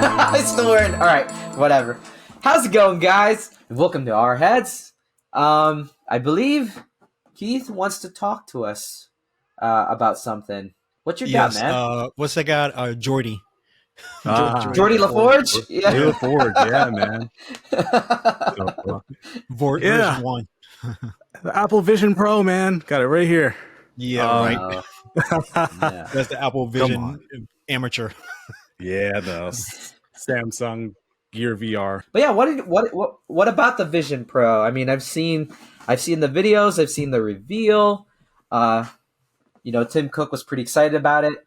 I still wearing. All right, whatever. How's it going, guys? Welcome to Our Heads. I believe Keith wants to talk to us about something. What you got, man? What's that guy? Jordy. Jordy LaForge? Yeah. Jordy LaForge, yeah, man. So, Version 1. the Apple Vision Pro, man. Got it right here. Yeah, right. Yeah. That's the Apple Vision Amateur. Yeah, the Samsung Gear VR. But yeah, what about the Vision Pro? I mean, I've seen the videos, I've seen the reveal. Tim Cook was pretty excited about it.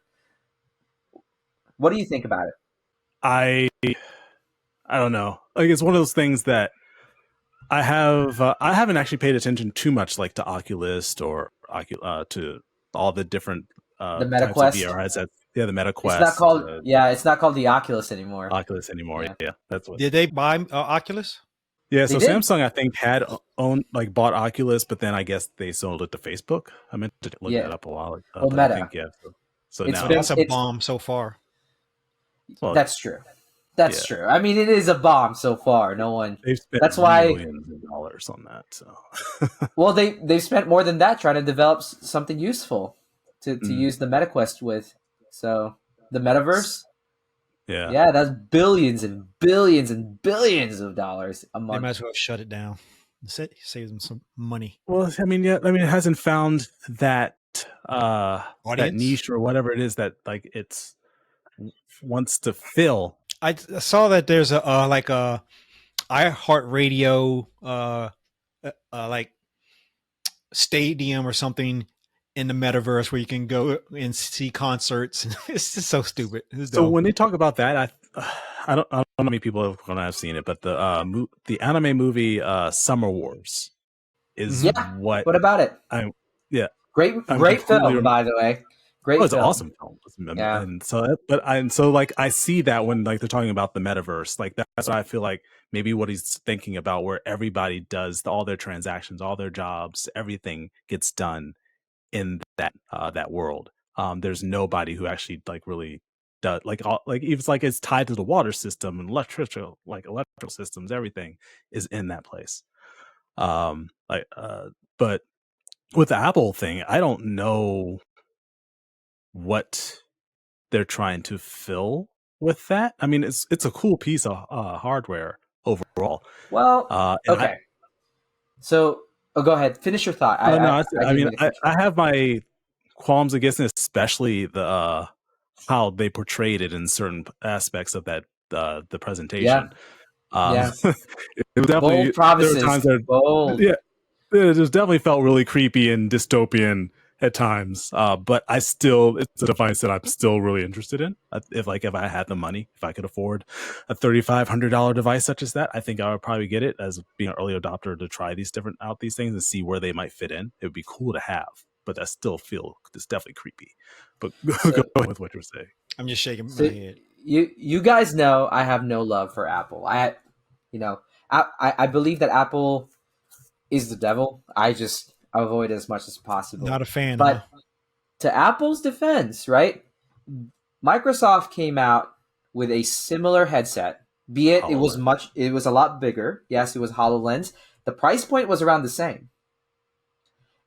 What do you think about it? I don't know. Like, it's one of those things that I haven't actually paid attention too much, like to Oculus or to all the different The types of MetaQuest? VR headsets. Yeah, the MetaQuest. It's not called the Oculus anymore. Yeah, that's what. Did they buy Oculus? Yeah, so They did? Samsung, I think, had bought Oculus, but then I guess they sold it to Facebook. I meant to look that up a while ago. Well, but Meta. I think, yeah. So It's now been- That's a bomb so far. well, That's true. That's true. I mean, it is a bomb so far. No one. they've spent That's why- millions of dollars on that. So Well, they've spent more than that trying to develop something useful to use the MetaQuest with. So the metaverse, yeah. that's billions and billions and billions of dollars a They month. might as well shut it down. Save them some money. Well, I mean, it hasn't found that that Audience? niche or whatever it is that like it's wants to fill. I saw that there's a iHeartRadio like stadium or something in the metaverse where you can go and see concerts. It's just so stupid. It's So dumb. when they talk about that, I don't know how many people are going to have seen it, but the anime movie Summer Wars is what. What about it? Yeah, Great I'm film, completely- by the way. Great. Oh, it's an film. awesome film. Yeah. And so like I see that when like they're talking about the metaverse, like that's what I feel like maybe what he's thinking about, where everybody does all their transactions, all their jobs, everything gets done in that world. There's nobody who actually like really does like it's like it's tied to the water system and electrical systems. Everything is in that place. But with the Apple thing, I don't know what they're trying to fill with that. I mean, it's a cool piece of hardware overall. Well, okay. So, go ahead. Finish your thought. I have my qualms against it, especially the how they portrayed it in certain aspects of that the presentation. Yeah. It was definitely Bold promises. there were times that, Bold. yeah, it just definitely felt really creepy and dystopian at times. But it's a device that I'm still really interested in. If I had the money, if I could afford a $3,500 device such as that, I think I would probably get it as being an early adopter to try these things and see where they might fit in. It would be cool to have, but it's definitely creepy. But go with what you're saying. I'm just shaking my head. You guys know I have no love for Apple. I believe that Apple is the devil. I just avoid it as much as possible. Not a fan. But to Apple's defense, right? Microsoft came out with a similar headset, be it it was a lot bigger. Yes, it was HoloLens. The price point was around the same.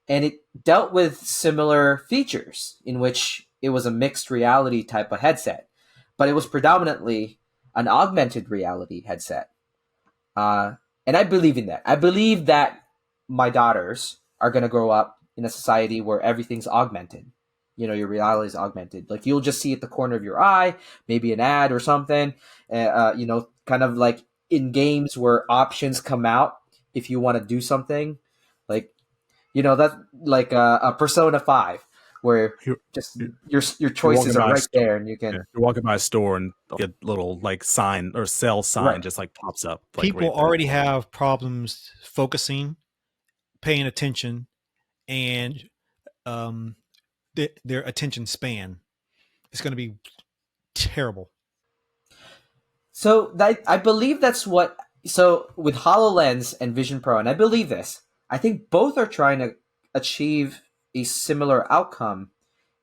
And it dealt with similar features in which it was a mixed reality type of headset, but it was predominantly an augmented reality headset. And I believe in that. I believe that my daughters are going to grow up in a society where everything's augmented. Your reality is augmented. Like, you'll just see at the corner of your eye, maybe an ad or something, kind of like in games where options come out if you want to do something. Like, that's like a Persona 5, where your choices are right there, and you can. Yeah, you're walking by a store and get a little like sign or sell sign just like pops up. Like, people already have problems focusing, paying attention, and their attention span is going to be terrible. So I believe that's what. So with HoloLens and Vision Pro, and I believe this, I think both are trying to achieve a similar outcome,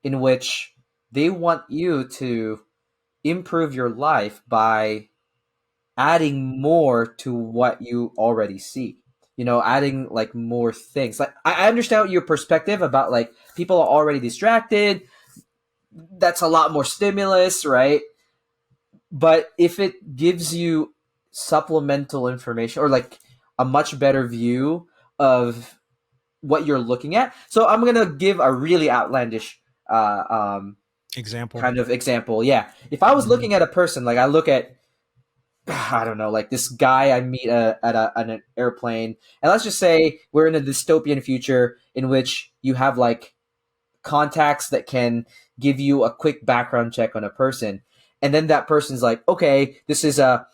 in which they want you to improve your life by adding more to what you already see. Adding like more things. Like I understand your perspective about like people are already distracted. That's a lot more stimulus, right? But if it gives you supplemental information or like a much better view of what you're looking at. So I'm gonna give a really outlandish Example. kind of example. Yeah, if I was looking at a person, like I look at, I don't know, like this guy I meet at an airplane, and let's just say we're in a dystopian future in which you have like contacts that can give you a quick background check on a person, and then that person's like, okay, this is a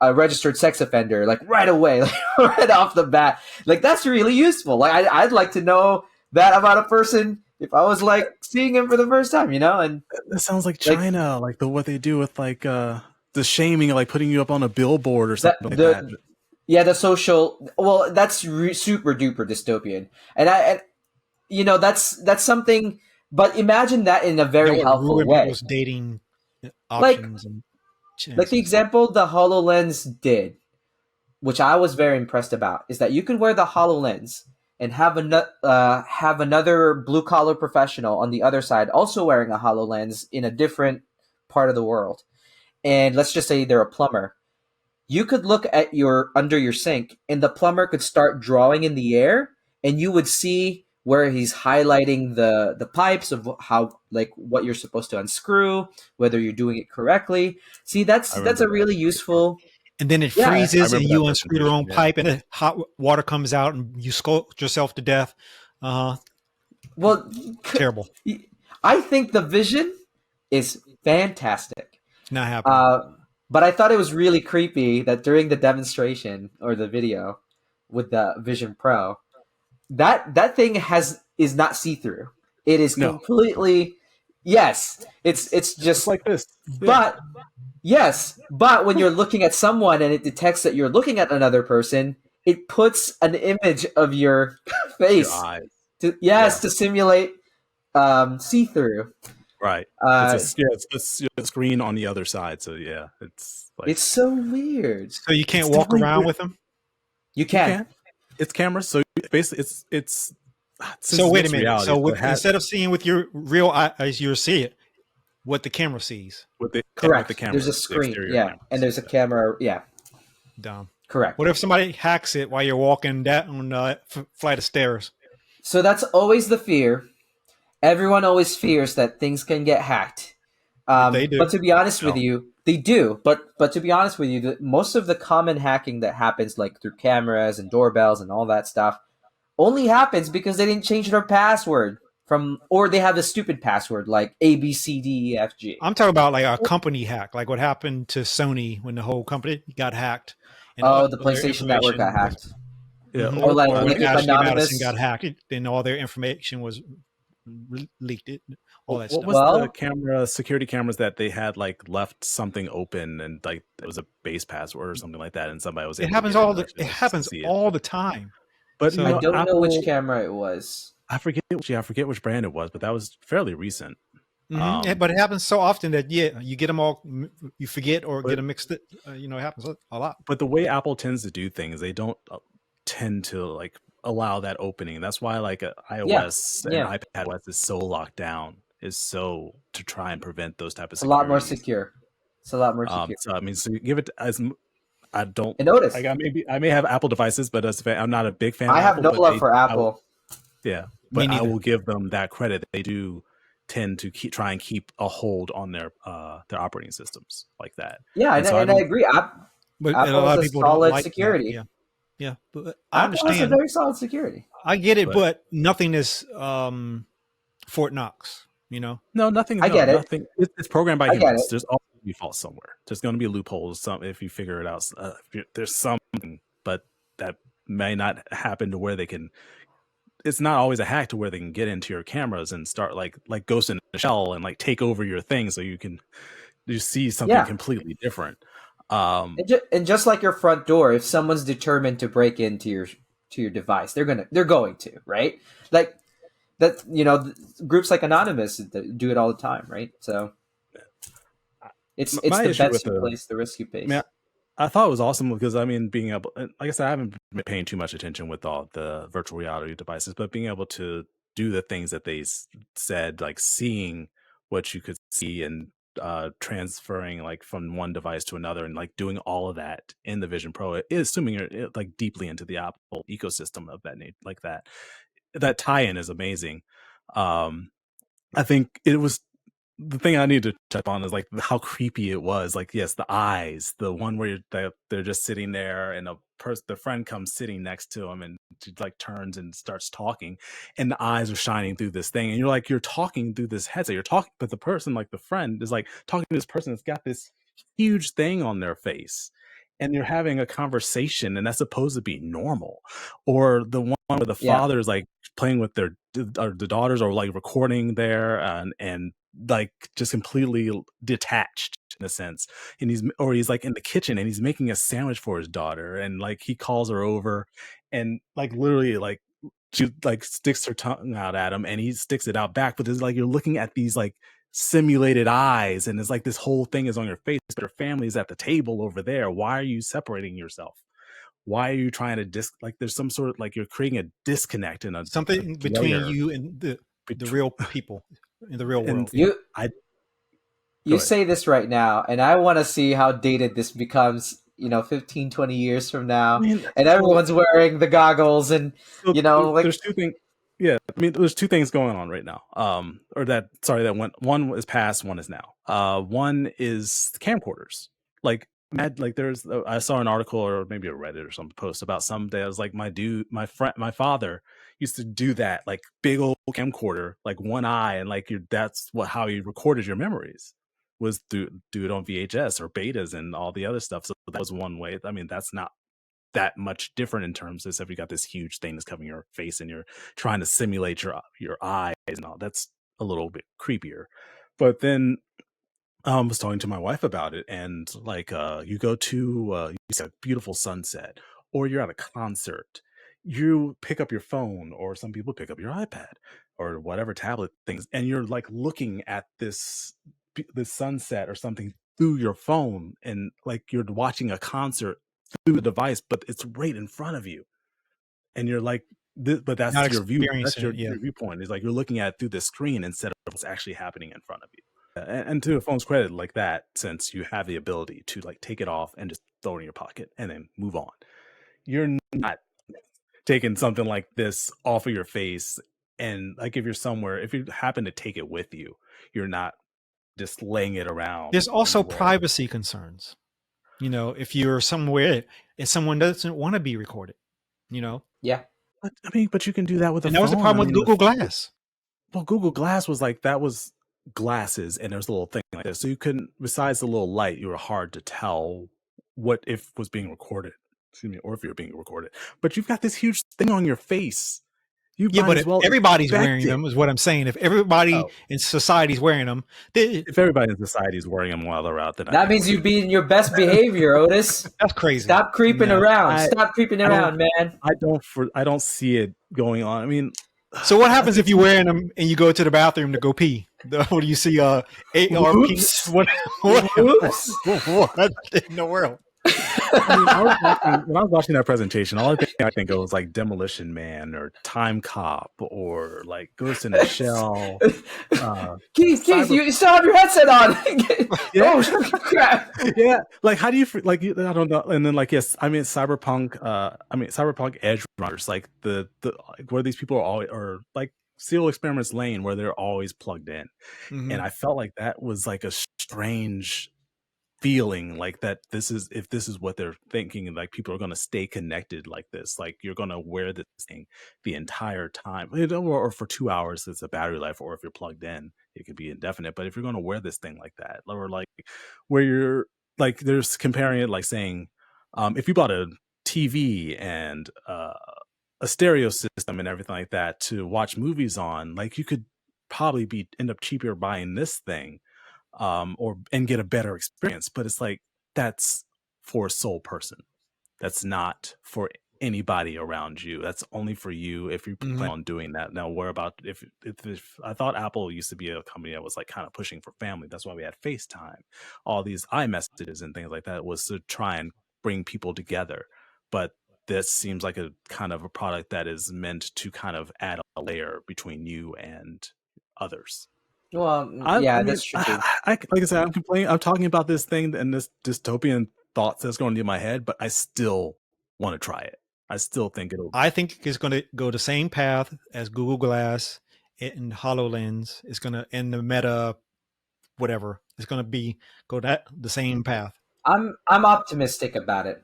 registered sex offender, like right away, like right off the bat, like that's really useful. Like I'd like to know that about a person if I was like seeing him for the first time, and that sounds like China, like what they do with like the shaming, like putting you up on a billboard or something like that. Yeah, the social. Well, that's super duper dystopian, and that's something. But imagine that in a very helpful way. People's dating options and chances. Like the example the HoloLens did, which I was very impressed about, is that you can wear the HoloLens and have another blue collar professional on the other side also wearing a HoloLens in a different part of the world, and let's just say they're a plumber. You could look at under your sink, and the plumber could start drawing in the air, and you would see where he's highlighting the pipes of how, like, what you're supposed to unscrew, whether you're doing it correctly. See, that's a really useful. And then it freezes, and you unscrew your own pipe, and the hot water comes out, and you scald yourself to death. Well, terrible. I think the vision is fantastic. It's not happening. But I thought it was really creepy that during the demonstration or the video with the Vision Pro, that thing is not see-through. It is completely, yes, it's just like this. But yes, but when you're looking at someone and it detects that you're looking at another person, it puts an image of your face to simulate see-through. Right. It's a screen on the other side. So yeah, it's so weird. So you can't walk around with them? You can. It's cameras. So basically it's so wait a minute. Reality, so instead of seeing with your real eyes, you'll see it what the camera sees. Correct. With the camera, there's a screen. And there's a camera. Yeah. Dumb. Correct. What if somebody hacks it while you're walking down a flight of stairs? So that's always the fear. Everyone always fears that things can get hacked. They do. But to be honest with you, they do. But to be honest with you, most of the common hacking that happens, like through cameras and doorbells and all that stuff, only happens because they didn't change their password or they have a stupid password like ABCDEFG. I'm talking about like a company hack, like what happened to Sony when the whole company got hacked. And the PlayStation Network got hacked. Yeah, or like if Madison got hacked, then all their information was leaked. All that stuff. What was the security cameras that they had like left something open and like it was a base password or something like that, and somebody was. It happens all the time. But I don't know which camera it was. I forget which brand it was, but that was fairly recent. But it happens so often that you get them all, you forget or get them mixed. It happens a lot. But the way Apple tends to do things, they don't tend to like allow that opening. That's why like iOS and iPadOS is so locked down, is so to try and prevent those type of. It's a lot more secure. It's a lot more secure. So I mean, so you give it as. I don't. And Otis. Like I may have Apple devices, but I'm not a big fan. I have no love for Apple. But I will give them that credit. They do tend to try and keep a hold on their operating systems like that. Yeah, and I agree. But Apple a lot of has people solid don't like security. That. Yeah, but I understand. Apple has a very solid security. I get it, but nothing is Fort Knox. No, nothing. I get it. Nothing. It's programmed by humans. There's always going to be faults somewhere. There's going to be loopholes. If you figure it out, there's something, but that may not happen to where they can. It's not always a hack to where they can get into your cameras and start like Ghost in the Shell and like take over your thing, so you see something completely different. And just like your front door, if someone's determined to break into your device, they're going to, right? Like that, groups like Anonymous do it all the time, right? So It's My the issue bets with you place, the risk you I mean, place. I thought it was awesome because being able, like I said, I haven't been paying too much attention with all the virtual reality devices, but being able to do the things that they said, like seeing what you could see and transferring like from one device to another, and like doing all of that in the Vision Pro, assuming you're like deeply into the Apple ecosystem of that like that tie-in is amazing. I think it was the thing I need to touch on is like how creepy it was. Like, yes, the eyes, the one where they're just sitting there, and the friend comes sitting next to him, and she like turns and starts talking, and the eyes are shining through this thing, and you're talking through this headset. You're talking, but the person, like the friend, is like talking to this person that's got this huge thing on their face. And you're having a conversation, and that's supposed to be normal. Or the one where the father is like playing with the daughters, or like recording there, and like just completely detached in a sense, and he's like in the kitchen, and he's making a sandwich for his daughter, and like he calls her over, and like literally like she like sticks her tongue out at him, and he sticks it out back, but it's like you're looking at these like simulated eyes, and it's like this whole thing is on your face, but your family is at the table over there. Why are you separating yourself? Why are you trying to like there's some sort of like you're creating a disconnect in something between you and the real people in the real world. You say this right now, and I want to see how dated this becomes, 15, 20 years from now. And everyone's wearing the goggles, and, like... There's two things. Yeah, there's two things going on right now. One is past, one is now. One is camcorders. Like, I saw an article, or maybe a Reddit or some post about some day. I was like, my father used to do that, like big old camcorder, like one eye, and like that's how he recorded your memories, was do it on VHS or betas and all the other stuff. So that was one way. That's not that much different in terms of if you got this huge thing that's covering your face and you're trying to simulate your eyes and all. That's a little bit creepier. But then I was talking to my wife about it, and like you go to you see a beautiful sunset, or you're at a concert, you pick up your phone, or some people pick up your iPad or whatever tablet things, and you're like looking at this sunset or something through your phone, and like you're watching a concert through the device, but it's right in front of you, and you're like, but that's Not your view. That's your yeah. viewpoint. Is like you're looking at it through the screen instead of what's actually happening in front of you. And to a phone's credit, like that, since you have the ability to like take it off and just throw it in your pocket and then move on, you're not taking something like this off of your face. And like if you happen to take it with you, you're not just laying it around. There's also privacy concerns. If you're somewhere and someone doesn't want to be recorded, Yeah. But you can do that with a phone. That was the problem with Google Glass. Well, Google Glass was like, that was glasses, and there's a little thing like this. So you couldn't, besides the little light, you were hard to tell what if was being recorded. Excuse me, or if you're being recorded. But you've got this huge thing on your face. Everybody's wearing them, is what I'm saying. If everybody in society's wearing them, if everybody in society is wearing them while they're out, then that means you be in your best behavior, Otis. That's crazy. Stop creeping around. Stop creeping around, man. I don't see it going on. So what happens if you're wearing them and you go to the bathroom to go pee? What do you see? AR Oops. What in the world? When I was watching that presentation, all I think of was like Demolition Man or Time Cop or like Ghost in the Shell. Keith, you still have your headset on. Yeah. Oh crap! Yeah, like how do you like? I don't know. And then like Cyberpunk Edge Runners, like the like where these people are always, or like Serial Experiments Lane, where they're always plugged in. Mm-hmm. And I felt like that was like a strange feeling, like that if this is what they're thinking, and like people are going to stay connected like this, like you're going to wear this thing the entire time, or for 2 hours, it's a battery life, or if you're plugged in, it could be indefinite. But if you're going to wear this thing like that, or like where you're like, there's comparing it like saying, if you bought a TV and a stereo system and everything like that to watch movies on, like you could probably end up cheaper buying this thing, and get a better experience. But it's like, that's for a sole person. That's not for anybody around you. That's only for you if you plan on doing that. Now, where about if I thought Apple used to be a company that was like kind of pushing for family. That's why we had FaceTime, all these iMessages and things like that, was to try and bring people together. But this seems like a kind of a product that is meant to kind of add a layer between you and others. Well, I mean, that's true too. like I said, I'm complaining. I'm talking about this thing and this dystopian thoughts that's going into my head, but I still want to try it. I still think it'll. I think it's going to go the same path as Google Glass and HoloLens. It's going to, and the Meta, whatever. It's going to go the same path. I'm optimistic about it.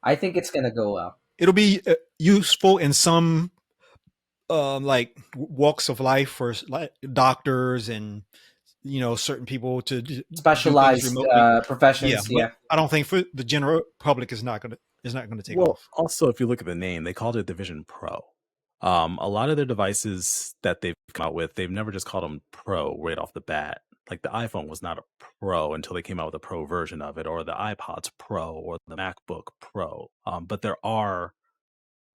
I think it's going to go well. It'll be useful in some like walks of life for like doctors and certain people to specialized professions. Yeah, I don't think for the general public is not going to take off. Also, if you look at the name, they called it the Vision Pro. A lot of their devices that they've come out with, they've never just called them Pro right off the bat. Like the iPhone was not a Pro until they came out with a Pro version of it, or the iPod's Pro, or the MacBook Pro. But there are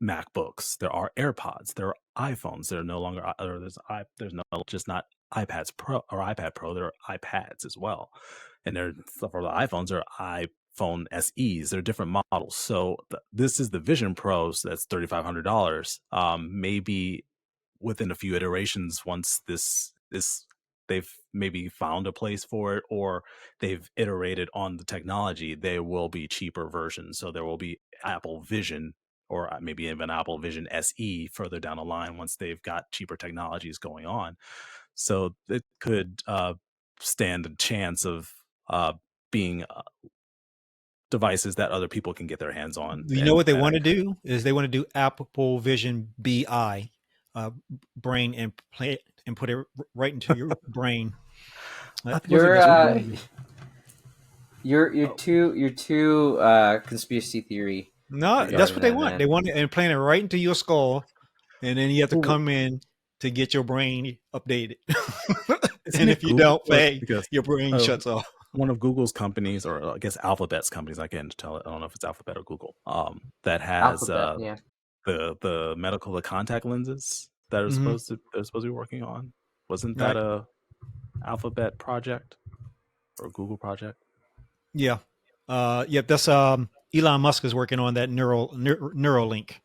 MacBooks, there are AirPods, there are iPhones. There are no longer, or there's no just not iPads Pro or iPad Pro. There are iPads as well, and for the iPhones, there are iPhone SEs. There are different models. So this is the Vision Pro. So that's $3,500. Maybe within a few iterations, once they've maybe found a place for it, or they've iterated on the technology, there will be cheaper versions. So there will be Apple Vision, or maybe even Apple Vision SE further down the line once they've got cheaper technologies going on. So it could stand a chance of being devices that other people can get their hands on. You know what they want to do is they want to do Apple Vision BI, brain implant, and put it right into your brain. You're too conspiracy theory. No, that's what they want. Man. They want to implant it right into your skull, and then you have to come in to get your brain updated. And if you don't pay, your brain shuts off. One of Google's companies, or I guess Alphabet's companies, I can't tell it. I don't know if it's Alphabet or Google, that has the medical contact lenses that are supposed to be working on. Wasn't that a Alphabet project or a Google project? Yeah. That's Elon Musk is working on that Neuralink.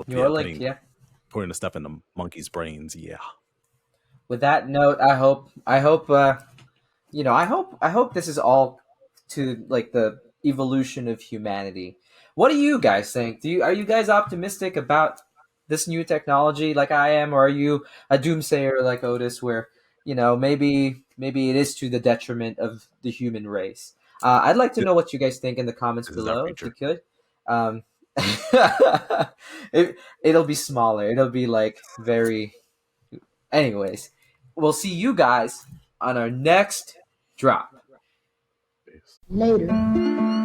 Neuralink, putting the stuff in the monkeys' brains. Yeah. With that note, I hope this is all to like the evolution of humanity. What do you guys think? Are you guys optimistic about this new technology like I am, or are you a doomsayer like Otis, where maybe it is to the detriment of the human race? I'd like to know what you guys think in the comments below, if you could. It'll be smaller. It'll be like very. Anyways, we'll see you guys on our next drop. Later.